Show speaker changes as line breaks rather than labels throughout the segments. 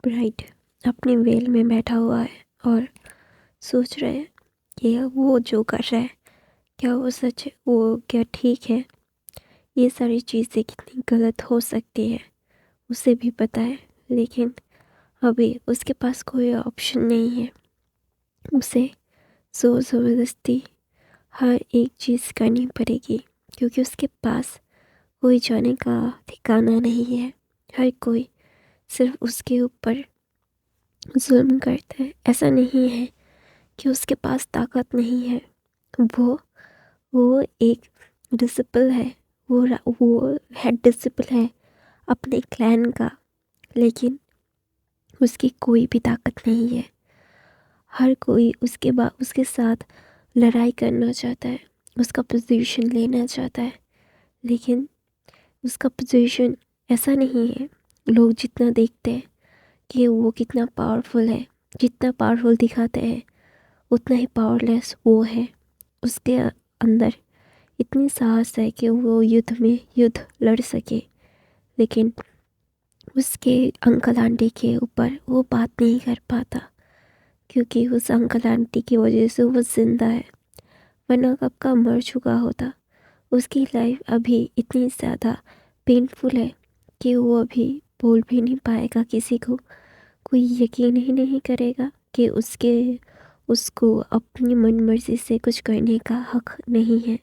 Bride अपने well में बैठा हुआ है और सोच रहा है कि वो जो कर रहा है क्या वो सच है, वो क्या ठीक है। ये सारी चीज़ें कितनी गलत हो सकती है उसे भी पता है, लेकिन अभी उसके पास कोई ऑप्शन नहीं है। उसे ज़ोर ज़बरदस्ती हर एक चीज़ करनी पड़ेगी क्योंकि उसके पास कोई जाने का ठिकाना नहीं है। हर कोई सिर्फ उसके ऊपर जुल्म करता है। ऐसा नहीं है कि उसके पास ताकत नहीं है। वो वो एक डिसिपल है। वो हेड डिसिपल है अपने क्लैन का, लेकिन उसकी कोई भी ताकत नहीं है। हर कोई उसके साथ लड़ाई करना चाहता है, उसका पोजीशन लेना चाहता है, लेकिन उसका पोजीशन ऐसा नहीं है। लोग जितना देखते हैं कि वो कितना पावरफुल है, जितना पावरफुल दिखाते हैं उतना ही पावरलेस वो है। उसके अंदर इतनी साहस है कि वो युद्ध लड़ सके, लेकिन उसके अंकल आंटी के ऊपर वो बात नहीं कर पाता क्योंकि उस अंकल आंटी की वजह से वो जिंदा है, वरना कब का मर चुका होता। उसकी लाइफ अभी इतनी ज़्यादा पेनफुल है कि वो अभी बोल भी नहीं पाएगा किसी को। कोई यकीन ही नहीं करेगा कि उसको अपनी मन मर्जी से कुछ करने का हक नहीं है।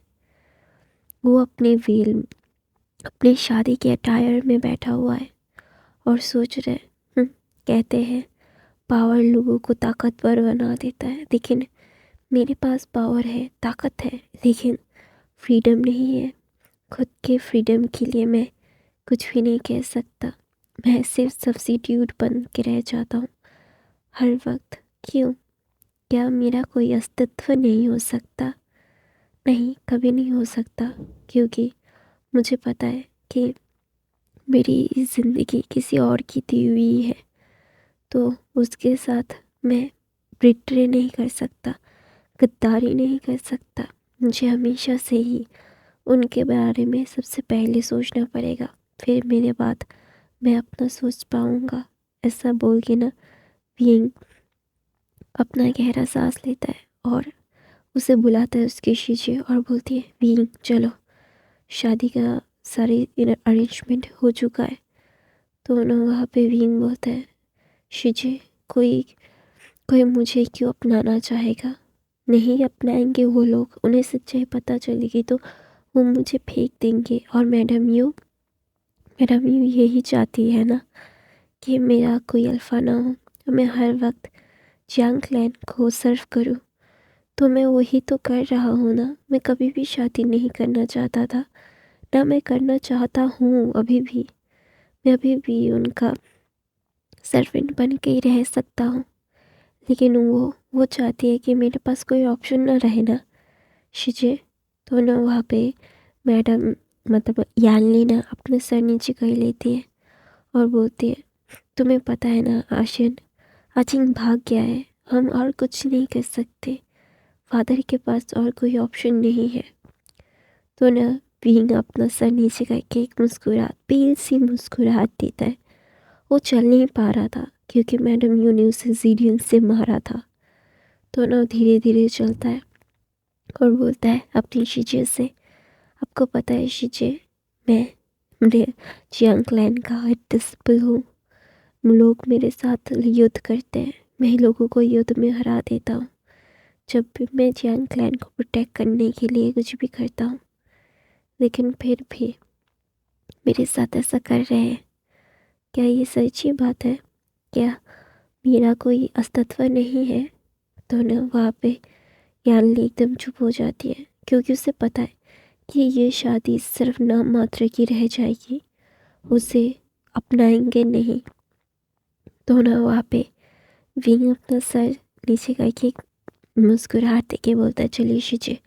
वो अपने शादी के अटायर में बैठा हुआ है और सोच रहे कहते हैं पावर लोगों को ताकतवर बना देता है, लेकिन मेरे पास पावर है, ताकत है, लेकिन फ्रीडम नहीं है। खुद के फ्रीडम के लिए मैं कुछ भी नहीं कह सकता। मैं सिर्फ सब्स्टिट्यूट बन के रह जाता हूँ हर वक्त। क्यों? क्या मेरा कोई अस्तित्व नहीं हो सकता? नहीं, कभी नहीं हो सकता, क्योंकि मुझे पता है कि मेरी ज़िंदगी किसी और की दी हुई है, तो उसके साथ मैं बिट्रे नहीं कर सकता, गद्दारी नहीं कर सकता। मुझे हमेशा से ही उनके बारे में सबसे पहले सोचना पड़ेगा, फिर मेरे बाद मैं अपना सोच पाऊँगा। ऐसा बोल के ना बीइंग अपना गहरा सांस लेता है और उसे बुलाता है उसकी शीशे और बोलती है बीइंग चलो, शादी का सारी अरेंजमेंट हो चुका है। तो ना वहाँ पे बीइंग बोलता है शीशे, कोई कोई मुझे क्यों अपनाना चाहेगा? नहीं अपनाएंगे वो लोग, उन्हें सच्चाई पता चलेगी तो वो मुझे फेंक देंगे। और मैडम यू यही चाहती है ना कि मेरा कोई अल्फा ना हो, तो मैं हर वक्त जियांग क्लैन को सर्व करूं। तो मैं वही तो कर रहा हूँ ना। मैं कभी भी शादी नहीं करना चाहता था, ना मैं करना चाहता हूँ अभी भी। मैं अभी भी उनका सर्वेंट बन के ही रह सकता हूँ, लेकिन वो चाहती है कि मेरे पास कोई ऑप्शन ना रहे ना शिजे। तो ना वहाँ पे मैडम मतलब यानली ना अपने सर नीचे कर लेती है और बोलती है तुम्हें पता है ना आशियन, आचिंग भाग गया है, हम और कुछ नहीं कर सकते, फादर के पास और कोई ऑप्शन नहीं है। तो ना बीइंग अपना सर नीचे करके एक पील सी मुस्कुराहट देता है। वो चल नहीं पा रहा था क्योंकि मैडम यू ने उसे सीढ़ियों से मारा था। तो ना धीरे धीरे चलता है और बोलता है अपनी शीचे से, आपको पता है शीचे, मैं मेरे जियांग क्लैन का डिसिपल हूँ। लोग मेरे साथ युद्ध करते हैं, मैं लोगों को युद्ध में हरा देता हूँ। जब भी मैं जियांग क्लैन को प्रोटेक्ट करने के लिए कुछ भी करता हूँ, लेकिन फिर भी मेरे साथ ऐसा कर रहे हैं। क्या ये सच्ची बात है? क्या मेरा कोई अस्तित्व नहीं है? तो ना वहाँ पे यानली एकदम चुप हो जाती है क्योंकि उसे पता है कि ये शादी सिर्फ नाम मात्र की रह जाएगी, उसे अपनाएंगे नहीं। तो ना वहाँ पे विंग अपना सर नीचे करके एक मुस्कुराहट देके बोलता है चलिए शीजिए।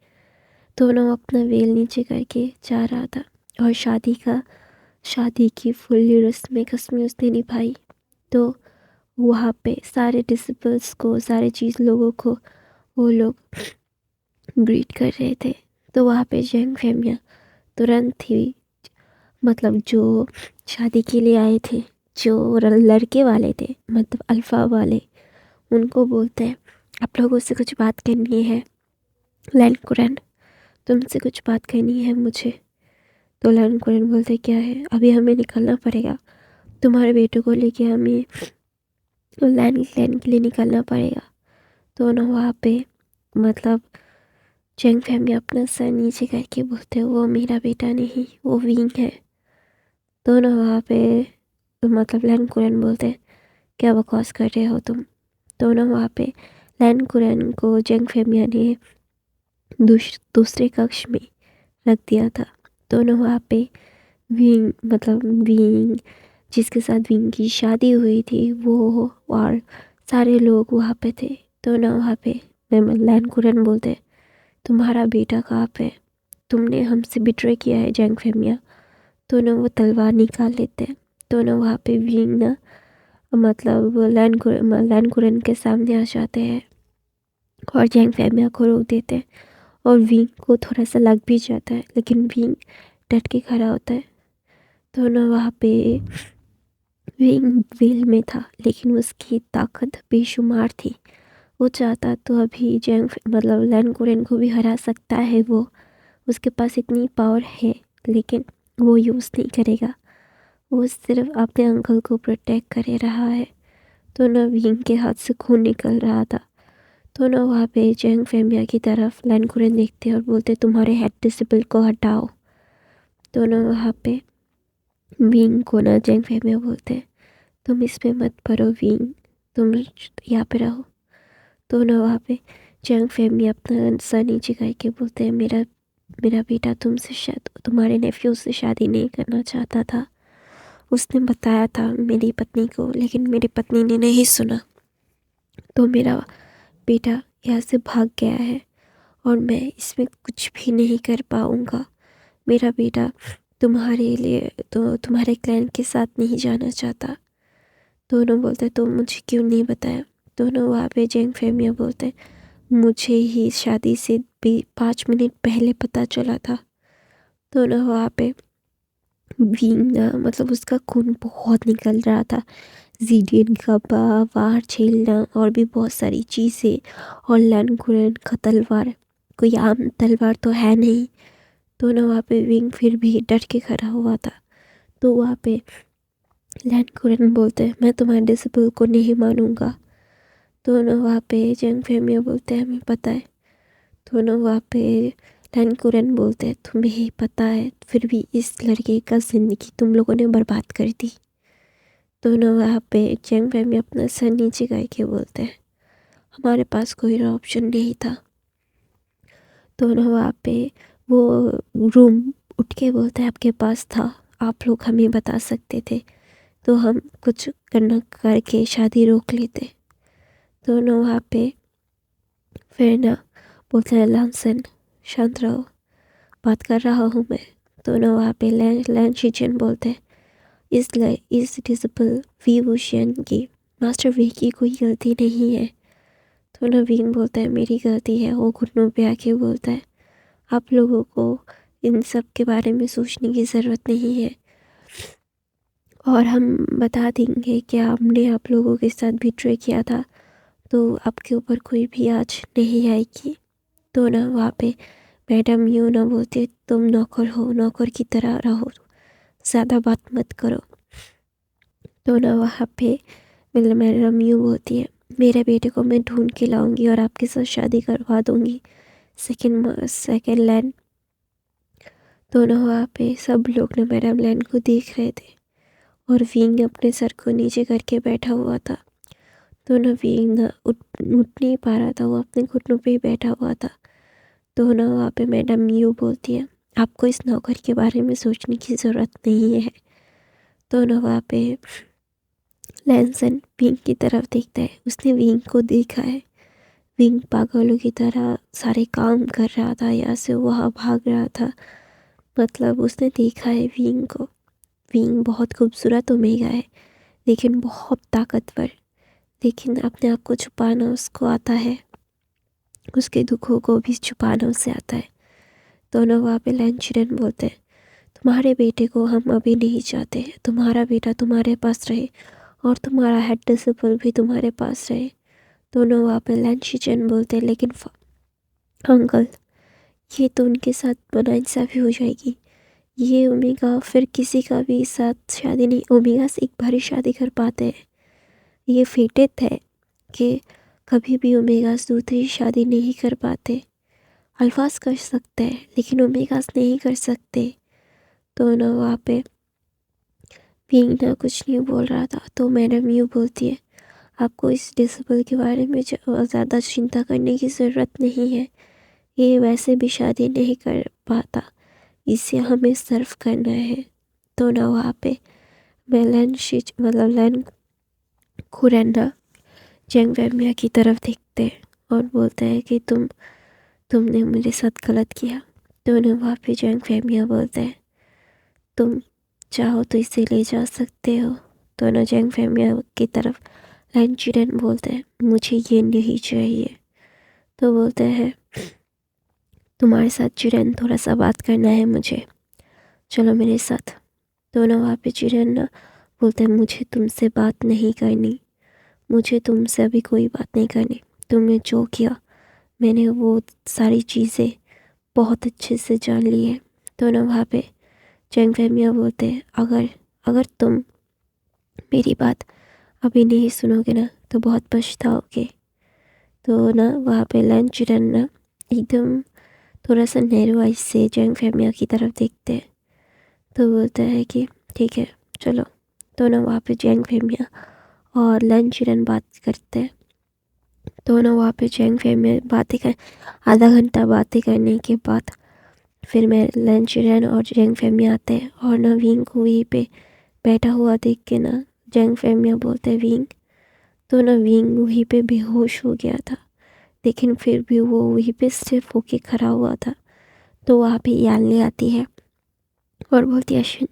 तो ना वो अपना वेल नीचे करके जा रहा था और शादी की फुल्ली रस्में कसमें उसने निभाई। तो वहाँ पे सारे डिसिपल्स को, सारे चीज़ लोगों को वो लोग ग्रीट कर रहे थे। तो वहाँ पे जैन फैमिलियाँ तुरंत ही मतलब जो शादी के लिए आए थे, जो लड़के वाले थे, मतलब अल्फ़ा वाले, उनको बोलते हैं आप लोगों से कुछ बात करनी है लैन कुरैन, तुमसे कुछ बात करनी है मुझे। तो लैन कुरैन बोलते क्या है, अभी हमें निकलना पड़ेगा, तुम्हारे बेटे को लेके हमें लैन के लिए निकलना पड़ेगा। तो ना वहाँ पे मतलब चैंग फैमिली अपना सर नीचे करके बोलते वो मेरा बेटा नहीं, वो विंग है। तो ना वहाँ पे मतलब लैन कुरैन बोलते क्या बकवास कर रहे हो तुम। तो ना वहाँ पे लैन कुरैन को चैंग फैमिली ने दूसरे कक्ष में रख दिया था। तो ना वहाँ पे विंग मतलब विंग जिसके साथ विंग की शादी हुई थी वो और सारे लोग वहाँ पे थे। तो ना वहाँ पे लैन कुरैन बोलते तुम्हारा बेटा कहाँ पे, तुमने हमसे बिट्रे किया है जैंग फेमिया। तो ना वो तलवार निकाल लेते हैं। तो ना वहाँ पे विंग ना मतलब लैन कुरैन के सामने आ जाते हैं और जैंग फेमिया को रोक देते हैं और विंग को थोड़ा सा लग भी जाता है, लेकिन विंग डट के खड़ा होता है। तो ना वहाँ पे विंग वेल में था, लेकिन उसकी ताकत बेशुमार थी। वो चाहता तो अभी जैंग मतलब लैन कुरैन को भी हरा सकता है, वो उसके पास इतनी पावर है, लेकिन वो यूज़ नहीं करेगा। वो सिर्फ अपने अंकल को प्रोटेक्ट करे रहा है। तो ना विंग के हाथ से खून निकल रहा था। तो ना वहाँ पे जैंग फेमिया की तरफ लैन कुरैन देखते और बोलते तुम्हारे हेड डिसेबल को हटाओ। तो ना वहाँ पे विंग को ना जैंग फेमिया बोलते तुम इस पे मत पड़ो विंग, तुम यहाँ पे रहो। तो ना वहाँ पे जैंग फेमिया अपना सर नीचे करके बोलते हैं मेरा बेटा तुमसे शायद तुम्हारे नेफ्यू से शादी नहीं करना चाहता था। उसने बताया था मेरी पत्नी को, लेकिन मेरी पत्नी ने नहीं सुना। तो मेरा बेटा यहाँ से भाग गया है और मैं इसमें कुछ भी नहीं कर पाऊँगा। मेरा बेटा तुम्हारे लिए तो तुम्हारे क्लैन के साथ नहीं जाना चाहता। दोनों बोलते तो मुझे क्यों नहीं बताया। दोनों वहाँ पे जैंग फेमिया बोलते मुझे ही शादी से भी 5 मिनट पहले पता चला था। तो ना वहाँ पे विंग मतलब उसका खून बहुत निकल रहा था। जीडियन का वार झेलना और भी बहुत सारी चीज़ें, और लैन कुरैन का तलवार कोई आम तलवार तो है नहीं। तो ना वहाँ पे विंग फिर भी डट के खड़ा हुआ था। तो वहाँ पे लैन कुरैन बोलते मैं तुम्हारे डिसिपल को नहीं मानूंगा। तो ना वहाँ पे जंग फेमिया बोलते हैं हमें पता है। तो ना वहाँ पे लैन कुरैन बोलते हैं तुम्हें ही पता है, फिर भी इस लड़के का ज़िंदगी तुम लोगों ने बर्बाद कर दी। तो ना वहाँ पे जंग फेमिया अपना सर नीचे करके बोलते हैं हमारे पास कोई ऑप्शन नहीं था। तो ना वहाँ पे वो रूम उठ के बोलते हैं आपके पास था, आप लोग हमें बता सकते थे तो हम कुछ करना करके शादी रोक लेते। तो ना वहाँ पे फिर ना बोलते हैं लांसन शांत रहो, बात कर रहा हूँ मैं। तो ना वहाँ पे लैन शिचन बोलते हैं इस डिसिपल वी वुशियन की मास्टर वी की कोई गलती नहीं है। तो ना विंग बोलता है मेरी गलती है। वो घुटनों पे आके बोलता है आप लोगों को इन सब के बारे में सोचने की ज़रूरत नहीं है, और हम बता देंगे कि हमने आप लोगों के साथ बिट्रे किया था, तो आपके ऊपर कोई भी आँच नहीं आएगी। तो ना वहाँ पे मैडम यूँ ना बोलते तुम नौकर हो, नौकर की तरह रहो, ज़्यादा बात मत करो। तो ना वहाँ पे मतलब मैडम यूँ बोलती है मेरे बेटे को मैं ढूंढ के लाऊंगी और आपके साथ शादी करवा दूंगी सेकेंड लैन। तो ना वहाँ पे सब लोग ना मैडम लैन को देख रहे थे और विंग अपने सर को नीचे करके बैठा हुआ था। तो ना विंग ना उठ नहीं पा रहा था, वो अपने घुटनों पे ही बैठा हुआ था। तो ना वहाँ पे मैडम यू बोलती है आपको इस नौकर के बारे में सोचने की ज़रूरत नहीं है। तो ना वहाँ पे लैंसन विंग की तरफ देखता है, उसने विंग को देखा है। विंग पागलों की तरह सारे काम कर रहा था, यहाँ से वहाँ भाग रहा था। मतलब उसने देखा है विंग को। विंग बहुत खूबसूरत और महंगा है, लेकिन बहुत ताकतवर। लेकिन अपने आप को छुपाना उसको आता है, उसके दुखों को भी छुपाना उसे आता है। दोनों वहाँ पे लैंचिरन बोलते हैं तुम्हारे बेटे को हम अभी नहीं चाहते। तुम्हारा बेटा तुम्हारे पास रहे और तुम्हारा हेड डिसिपल भी तुम्हारे पास रहे। दोनों वहाँ पे लैंशीचन बोलते, लेकिन अंकल ये तो उनके साथ नाइंसाफ़ी हो जाएगी। ये ओमेगा फिर किसी का भी साथ शादी नहीं, ओमेगा से एक बार ही शादी कर पाते हैं। ये फेटेड है कि कभी भी ओमेगास दूसरी शादी नहीं कर पाते। अल्फाज कर सकते हैं लेकिन ओमेगास नहीं कर सकते। तो ना वहाँ पे विंग ना कुछ नहीं बोल रहा था, तो मैडम यूँ बोलती है, आपको इस डिसेबल के बारे में ज़्यादा चिंता करने की ज़रूरत नहीं है। ये वैसे भी शादी नहीं कर पाता, इसे हमें सर्व करना है। तो ना वहाँ पे लैन खुरैना जंग वैमिया की तरफ देखते हैं और बोलता है कि तुमने मेरे साथ गलत किया। तो ना वहाँ पे जंग वैमिया बोलता है, तुम चाहो तो इसे ले जा सकते हो। तो ना जंग वैमिया की तरफ लैन चिरन बोलते हैं, मुझे ये नहीं चाहिए। तो बोलते हैं, तुम्हारे साथ चिरन थोड़ा सा बात करना है मुझे, चलो मेरे साथ। तो ना वहाँ पे चिरन ना बोलते हैं, मुझे तुमसे बात नहीं करनी, मुझे तुमसे अभी कोई बात नहीं करनी। तुमने जो किया मैंने वो सारी चीज़ें बहुत अच्छे से जान ली है। तो ना वहाँ पे जंग फहमिया बोलते हैं, अगर तुम मेरी बात अभी नहीं सुनोगे ना तो बहुत पछताओगे। तो ना वहाँ पे लैन चिरन ना एकदम थोड़ा सा नैरो आइज से जंग फहमिया की तरफ देखते हैं। तो बोलता है कि ठीक है चलो। तो ना वहाँ पे जंग फहमिया और लैन चिरन बात करते हैं। तो ना वहाँ पे जंग फहमिया बातें कर आधा घंटा बातें करने के बाद फिर मैं लैन चिरन और जंग फहमिया आते हैं और ना विंग को वहीं पे बैठा हुआ देख के ना जंग फहमिया बोलते हैं विंग। तो ना विंग वहीं पे बेहोश हो गया था, लेकिन फिर भी वो वहीं पे स्टिफ होके खड़ा हुआ था। तो वहाँ पे यालनी आती है और बोलती है अश्विन।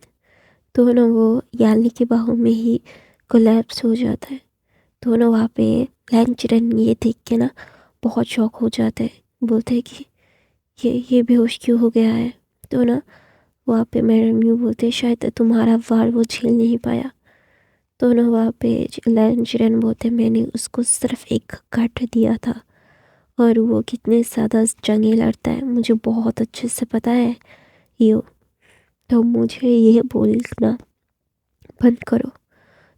तो ना वो यालनी के बाहों में ही कोलैप्स हो जाता है। तो ना वहाँ पे लैन चिरन ये देख के ना बहुत शौक हो जाता है, बोलते हैं कि ये बेहोश क्यों हो गया है। तो ना वहाँ पे मैडम यूँ बोलते, शायद तुम्हारा वार वो झेल नहीं पाया। तो ना वहाँ पे लैन चिरन बोलते, मैंने उसको सिर्फ एक कट दिया था और वो कितने ज़्यादा जंगें लड़ता है मुझे बहुत अच्छे से पता है यो। तो मुझे ये बोलना बंद करो।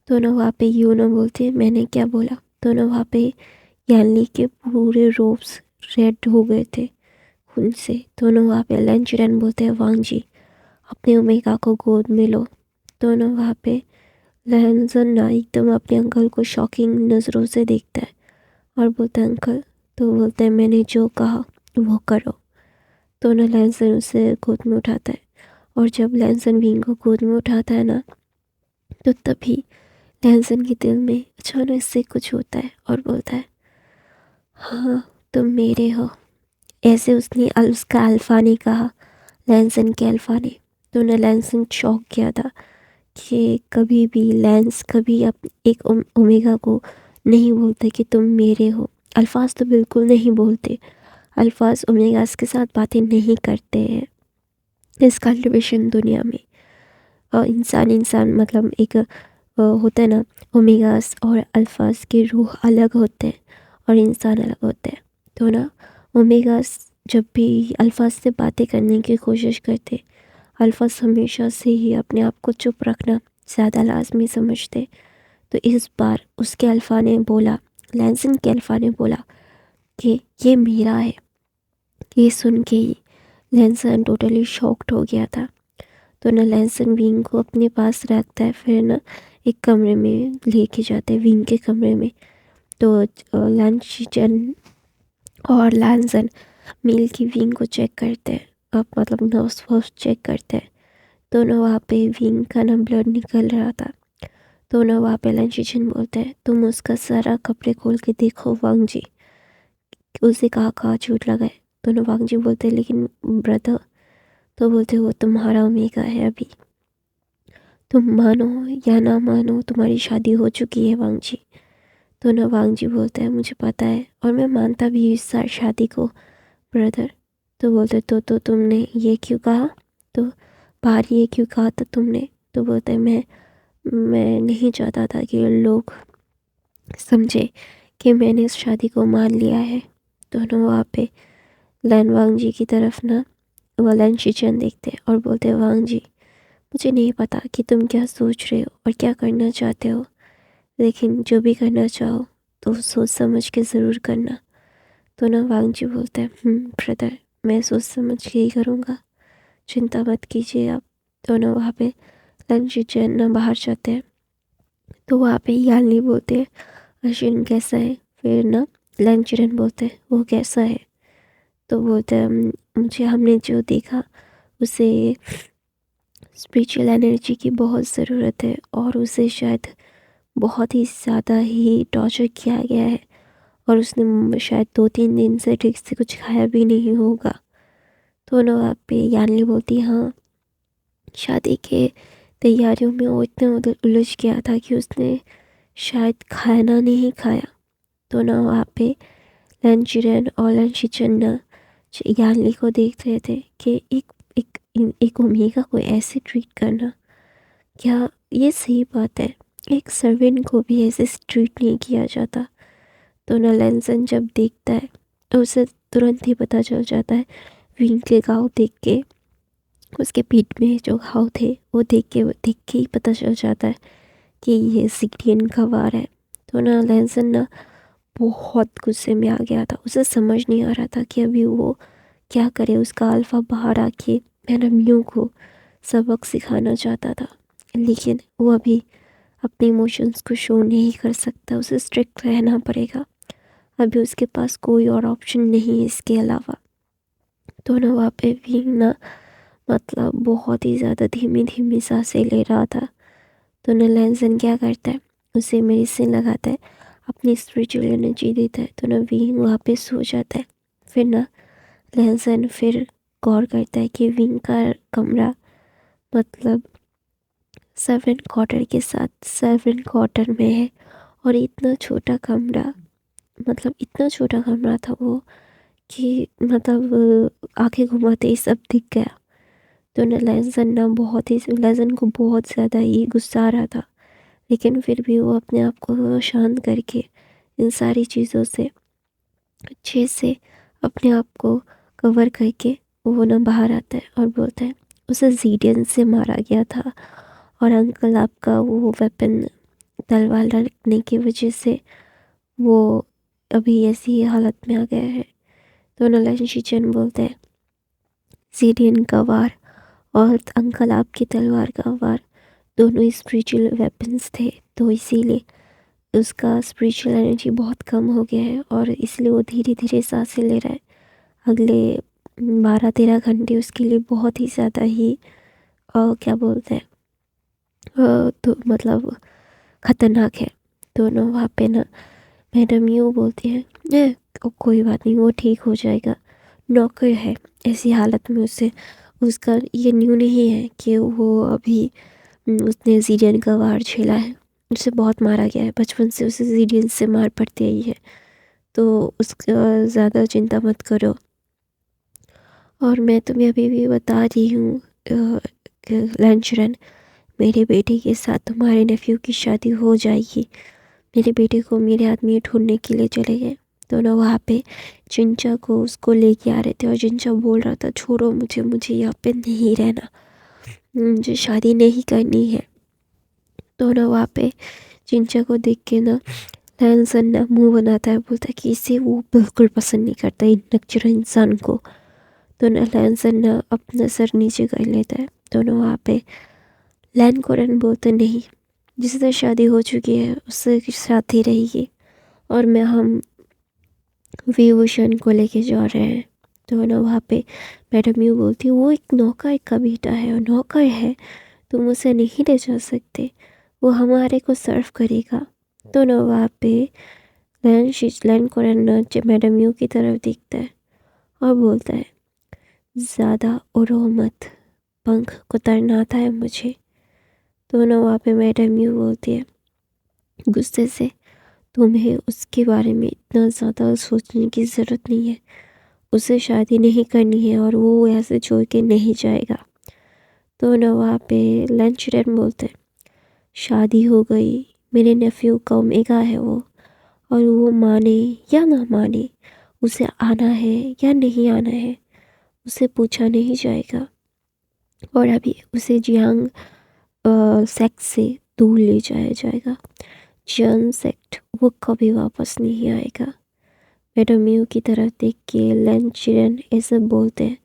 तो ना वहाँ पे यू ना बोलते, मैंने क्या बोला। तो ना वहाँ पे यानली के पूरे रोब्स रेड हो गए थे खून से। तो ना वहाँ पे लैन चिरन बोलते हैं, वांग जी अपने ओमेगा को गोद में लो। तो ना वहाँ पे लहनजन ना एकदम अपने अंकल को शॉकिंग नज़रों से देखता है और बोलता है अंकल। तो बोलते हैं, मैंने जो कहा वो करो। तो ना लहनजन उसे गोद में उठाता है और जब लहनजन विंग को गोद में उठाता है ना तो तभी लहनजन के दिल में अचानक से कुछ होता है और बोलता है, हाँ तुम मेरे हो। ऐसे उसका अल्फ़ा ने कहा, लैंसन के अल्फ़ा ने। तो ना लैंसन चौंक गया था कि कभी भी लैंस कभी एक ओमेगा को नहीं बोलते कि तुम मेरे हो। अल्फाज तो बिल्कुल नहीं बोलते, अल्फाज ओमेगास के साथ बातें नहीं करते हैं इस कल्टिवेशन दुनिया में। और इंसान मतलब एक होता है ना, ओमेगास और अल्फाज के रूह अलग होते हैं और इंसान अलग होते हैं। तो ना ओमेगास जब भी अल्फाज से बातें करने की कोशिश करते, अल्फाज हमेशा से ही अपने आप को चुप रखना ज़्यादा लाजमी समझते। तो इस बार उसके अल्फ़ा ने बोला, लैंसन के अल्फ़ा ने बोला कि ये मेरा है। ये सुन के ही लैंसन टोटली शॉक्ड हो गया था। तो ना लैंसन विंग को अपने पास रखता है, फिर ना एक कमरे में लेके जाते हैं, विंग के कमरे में। तो लैंसन और लैंसन मिल की विंग को चेक करते हैं, अब मतलब नर्व्स वर्स चेक करते हैं। तो ना वहाँ पे विंग का ना ब्लड निकल रहा था। तो ना वहाँ पे लैंशिचन बोलते हैं, तुम उसका सारा कपड़े खोल के देखो वांग जी। उसे कहा चोट लगा है। तो ना वांग जी बोलते, लेकिन ब्रदर। तो बोलते, वो तुम्हारा ओमेगा है अभी, तुम मानो या ना मानो तुम्हारी शादी हो चुकी है वांग जी। तो ना वांग जी बोलते हैं, मुझे पता है और मैं मानता भी इस शादी को ब्रदर। तो बोलते, तो तुमने ये क्यों कहा। तो बाहर ये क्यों कहा था तुमने? तो बोलता है मैं नहीं चाहता था कि लोग समझे कि मैंने इस शादी को मान लिया है। दोनों वहाँ पे लैन वांग जी की तरफ ना वो लैन शिचन देखते हैं और बोलते हैं, वांग जी मुझे नहीं पता कि तुम क्या सोच रहे हो और क्या करना चाहते हो, लेकिन जो भी करना चाहो तो सोच समझ के ज़रूर करना। तो ना वांग जी बोलते हैं, ब्रदर मैं सोच समझ के ही करूँगा, चिंता मत कीजिए आप। दोनों वहाँ पे लैन शिचन ना बाहर जाते हैं। तो वहाँ पे यालनी बोलते हैं, अश्विन कैसा है? फिर ना लैन चिरन बोलते हैं, वो कैसा है? तो बोलते हैं, मुझे हमने जो देखा उसे स्पिरिचुअल एनर्जी की बहुत ज़रूरत है और उसे शायद बहुत ही ज़्यादा ही टॉर्चर किया गया है और उसने शायद 2-3 दिन से ठीक से कुछ खाया भी नहीं होगा। तो ना वहाँ पे यानली बोलती, हाँ शादी के तैयारियों में वो इतना उलझ गया था कि उसने शायद खाना नहीं खाया। तो ना वहाँ पे लंचिरन और लंशिचन ना यानली को देख रहे थे कि एक ओमेगा को ऐसे ट्रीट करना, क्या ये सही बात है? एक सर्वेंट को भी ऐसे ट्रीट नहीं किया जाता। तो ना लैंसन जब देखता है तो उसे तुरंत ही पता चल जाता है, विंग के घाव देख के, उसके पीठ में जो घाव थे वो देख के ही पता चल जाता है कि ये सिक्टियन का वार है। तो ना लैंसन ना बहुत गुस्से में आ गया था, उसे समझ नहीं आ रहा था कि अभी वो क्या करे। उसका अल्फा बाहर आके मैडम यू को सबक सिखाना चाहता था, लेकिन वो अभी अपने इमोशंस को शो नहीं कर सकता, उसे स्ट्रिक्ट रहना पड़ेगा। अभी उसके पास कोई और ऑप्शन नहीं है इसके अलावा। तो ना वहाँ पे भी ना मतलब बहुत ही ज़्यादा धीमी धीमी सांसें ले रहा था। तो ना लैंसन क्या करता है, उसे मेडिसिन लगाता है, अपनी स्पिरिचुअल एनर्जी देता है। तो ना विंग वहाँ पे सो जाता है। फिर ना लैंसन फिर गौर करता है कि विंग का कमरा मतलब 7 क्वार्टर के साथ 7 क्वार्टर में है और इतना छोटा कमरा, मतलब इतना छोटा कमरा था वो कि मतलब आंखें घुमाते ही सब दिख गया। तो ना लैंसन को बहुत ज़्यादा ही गुस्सा आ रहा था, लेकिन फिर भी वो अपने आप को शांत करके इन सारी चीज़ों से अच्छे से अपने आप को कवर करके वो ना बाहर आता है और बोलता है, उसे जीडियन से मारा गया था और अंकल आपका वो वेपन तलवार रखने की वजह से वो अभी ऐसी ही हालत में आ गया है। तो नलन शिचन बोलते हैं, जीडियन का वार और अंकल आपकी तलवार का वार दोनों ही स्पिरिचुअल वेपन्स थे, तो इसीलिए उसका स्पिरिचुअल एनर्जी बहुत कम हो गया है और इसलिए वो धीरे धीरे सांसें ले रहा है। अगले 12-13 घंटे उसके लिए बहुत ही ज़्यादा ही क्या बोलते हैं तो मतलब ख़तरनाक है। दोनों वहाँ पे ना मैडम यूँ बोलती है, कोई बात नहीं वो ठीक हो जाएगा, नौकर है। ऐसी हालत में उसे उसका ये न्यू नहीं है कि वो अभी उसने जीडियन का वार झेला है, उसे बहुत मारा गया है, बचपन से उसे जीडियन से मार पड़ती आई है, तो उसका ज़्यादा चिंता मत करो। और मैं तुम्हें अभी भी बता रही हूँ लंचरन, मेरे बेटे के साथ तुम्हारे नेफ्यू की शादी हो जाएगी। मेरे बेटे को मेरे आदमी ढूंढने के लिए चले गए। तो ना वहाँ पे जिंचा को उसको लेके आ रहे थे और जिंचा बोल रहा था, छोड़ो मुझे यहाँ पे नहीं रहना, मुझे शादी नहीं करनी है। तो ना वहाँ पे जिंचा को देख के ना लैंसन ना मुंह बनाता है, बोलता है कि इसे वो बिल्कुल पसंद नहीं करता इन नकचरा इंसान को। तो ना लैंसन ना अपना सर नीचे कर लेता है। तो ना वहाँ पे लैन कोरन बोलते, नहीं जिससे शादी हो चुकी है उससे साथ ही रहेगी और मैं हम विभूषण को लेके जा रहे हैं। तो ना वहाँ पे मैडम यू बोलती, वो एक नौकर का बेटा है और नौकर है, तुम उसे नहीं ले जा सकते, वो हमारे को सर्व करेगा। तो ना वहाँ पे लैन कोरन मैडम यू की तरफ देखता है और बोलता है, ज़्यादा उड़ो मत, पंख कुतरना आता है मुझे। तो ना वहाँ पे मैडम यू बोलती है गुस्से से, तुम्हें उसके बारे में इतना ज़्यादा सोचने की ज़रूरत नहीं है, उसे शादी नहीं करनी है और वो ऐसे छोड़ के नहीं जाएगा। तो ना वहाँ पे लंचरन बोलते शादी हो गई, मेरे नेफ्यू का ओमेगा है वो, और वो माने या ना माने, उसे आना है या नहीं आना है, उसे पूछा नहीं जाएगा। और अभी उसे जियांग सेक्ट से दूर ले जाया जाएगा। जियांग सेक्ट वो कभी वापस नहीं आएगा। मैडम म्यू की तरफ देख के लन चिरन ऐसे बोलते हैं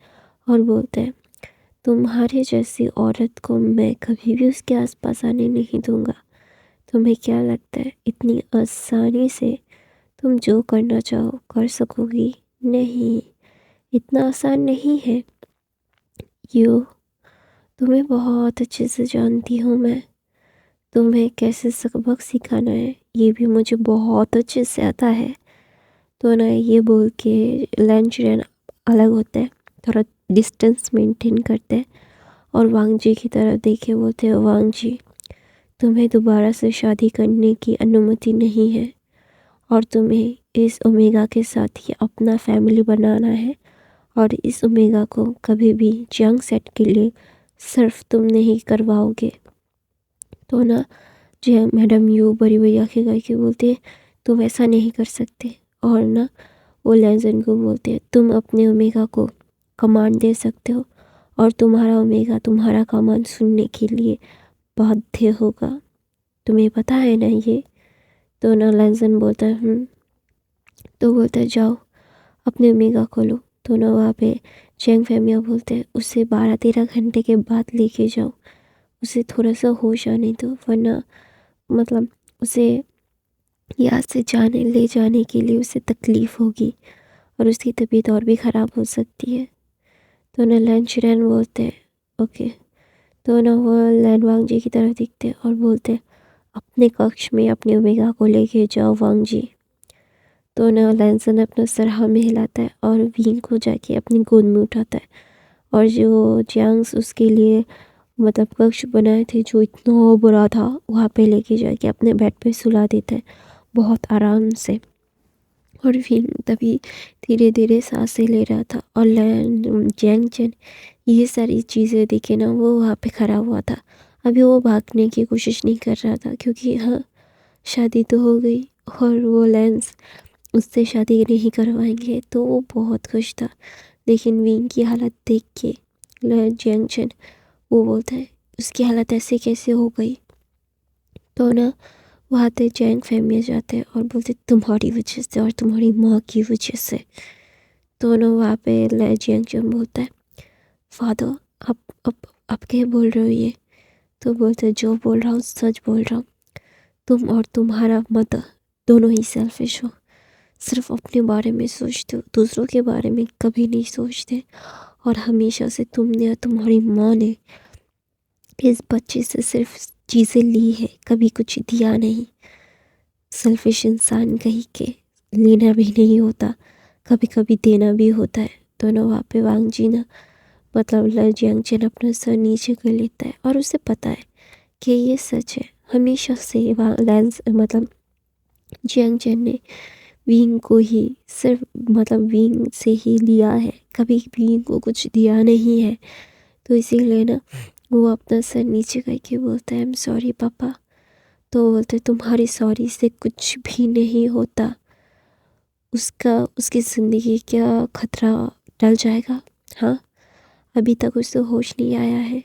और बोलते हैं तुम्हारे जैसी औरत को मैं कभी भी उसके आसपास आने नहीं दूंगा। तुम्हें क्या लगता है इतनी आसानी से तुम जो करना चाहो कर सकोगी? नहीं, इतना आसान नहीं है। यू, तुम्हें बहुत अच्छे से जानती हूँ मैं। तुम्हें कैसे सबक सिखाना है ये भी मुझे बहुत अच्छे से आता है। तो ना ये बोल के लंच रैन अलग होता है, थोड़ा डिस्टेंस मेंटेन करते हैं और वांग जी की तरफ देखे बोलते हैं वांग जी, तुम्हें दोबारा से शादी करने की अनुमति नहीं है और तुम्हें इस ओमेगा के साथ ही अपना फैमिली बनाना है और इस ओमेगा को कभी भी जंग सेट के लिए सिर्फ तुम नहीं करवाओगे। तो ना जो मैडम यू बड़ी भैया के गए के बोलते हैं तुम ऐसा नहीं कर सकते। और ना वो लेंजन को बोलते हैं तुम अपने ओमेगा को कमांड दे सकते हो और तुम्हारा ओमेगा तुम्हारा कमांड सुनने के लिए बाध्य होगा। तुम्हें पता है ना ये? तो ना लेंजन बोलता है तो बोलता है जाओ अपने ओमेगा खोलो। तो ना वहाँ पे चैंग फैमिया बोलते हैं उसे 12-13 घंटे के बाद लेके जाओ, उसे थोड़ा सा होश आने दो, वरना मतलब उसे यहाँ से ले जाने के लिए उसे तकलीफ़ होगी और उसकी तबीयत और भी ख़राब हो सकती है। तो ना लंच रैन बोलते हैं ओके। तो ना वो लैन वांग जी की तरफ देखते हैं और बोलते हैं अपने कक्ष में अपने ओमेगा को लेके जाओ वांग जी। तो ना लैंसन अपना सर हाँ में हिलाता है और विंग को जाके अपनी गोद में उठाता है और जो जियांग्स उसके लिए मतलब कक्ष बनाए थे जो इतना बुरा था वहाँ पे लेके जाके अपने बेड पे सुला देता है बहुत आराम से। और विंग तभी धीरे धीरे सांसें ले रहा था और जैंग चैन ये सारी चीज़ें देखे ना वो वहाँ पे खड़ा हुआ था। अभी वो भागने की कोशिश नहीं कर रहा था क्योंकि हाँ शादी तो हो गई और वो लेंस उससे शादी नहीं करवाएंगे, तो वो बहुत खुश था। लेकिन विंग की हालत देख के जैंग चैन वो बोलता है उसकी हालत ऐसे कैसे हो गई? तो ना वहाँ पे जैंग फैमिली जाते हैं और बोलते तुम्हारी वजह से और तुम्हारी माँ की वजह से। तो ना वहाँ पे जैंग चैन बोलता है फादर अब क्या बोल रहे हो ये? तो बोलते जो बोल रहा हूँ सच बोल रहा हूँ, तुम और तुम्हारा मदर दोनों ही सेल्फिश हो, सिर्फ अपने बारे में सोचते हो, दूसरों के बारे में कभी नहीं सोचते। और हमेशा से तुमने और तुम्हारी माँ ने इस बच्चे से सिर्फ चीज़ें ली है, कभी कुछ दिया नहीं। सेल्फिश इंसान कहीं के लेना भी नहीं होता, कभी कभी देना भी होता है। तो ना वहाँ पे वांग जी ना मतलब जियांग चैन अपना सर नीचे कर लेता है और उसे पता है कि ये सच है। हमेशा से लैंस मतलब जियांग चैन ने विंग को ही सिर्फ मतलब विंग से ही लिया है, कभी विंग को कुछ दिया नहीं है। तो इसीलिए ना वो अपना सर नीचे करके बोलता है आई एम सॉरी पापा। तो बोलते तुम्हारी सॉरी से कुछ भी नहीं होता, उसकी ज़िंदगी क्या खतरा टल जाएगा? हाँ, अभी तक उसे होश नहीं आया है,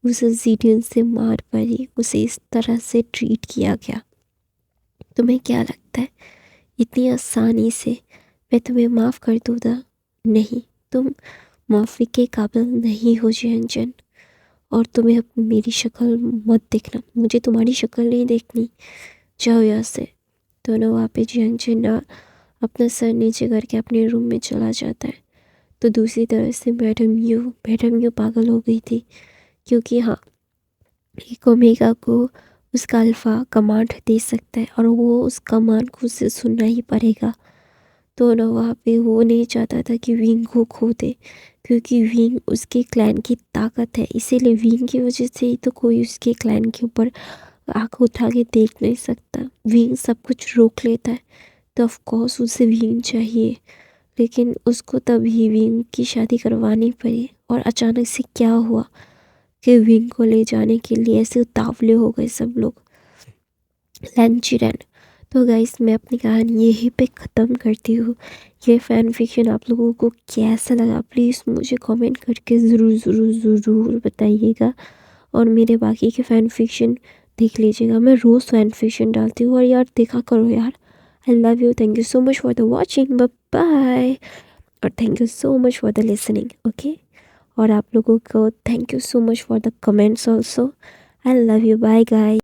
उसे जीडियन से मार पड़ी, उसे इस तरह से ट्रीट किया गया। तुम्हें क्या लगता है इतनी आसानी से मैं तुम्हें माफ़ कर दूँगा? नहीं, तुम माफ़ी के काबिल नहीं हो जियांग। और तुम्हें अपनी मेरी शक्ल मत देखना, मुझे तुम्हारी शक्ल नहीं देखनी, जाओ यहाँ से। तो ना वहाँ पे जियांग ना अपना सर नीचे करके अपने रूम में चला जाता है। तो दूसरी तरफ से मैडम यू पागल हो गई थी क्योंकि हाँ एक ओमेगा को उसका अल्फ़ा कमांड दे सकता है और वो उस कमांड को उसे सुनना ही पड़ेगा। तो ना वहाँ पे वो नहीं चाहता था कि विंग को खो दे क्योंकि विंग उसके क्लैन की ताकत है, इसीलिए विंग की वजह से ही तो कोई उसके क्लैन के ऊपर आँख उठा के देख नहीं सकता। विंग सब कुछ रोक लेता है, तो ऑफ कोर्स उसे विंग चाहिए। लेकिन उसको तभी विंग की शादी करवानी पड़ी और अचानक से क्या हुआ कि विंग को ले जाने के लिए ऐसे उतावले हो गए सब लोग, लैंचिरन। तो गाइस मैं अपनी कहानी यहीं पे ख़त्म करती हूँ। ये फ़ैन फिक्शन आप लोगों को कैसा लगा प्लीज़ मुझे कमेंट करके ज़रूर ज़रूर ज़रूर बताइएगा, और मेरे बाकी के फ़ैन फिक्शन देख लीजिएगा। मैं रोज़ फ़ैन फिक्शन डालती हूँ और यार देखा करो यार। I love you, thank you so much for the watching, bye, और thank you so much for the listening. Okay, और आप लोगों को thank you so much for the comments also. I love you, bye guys.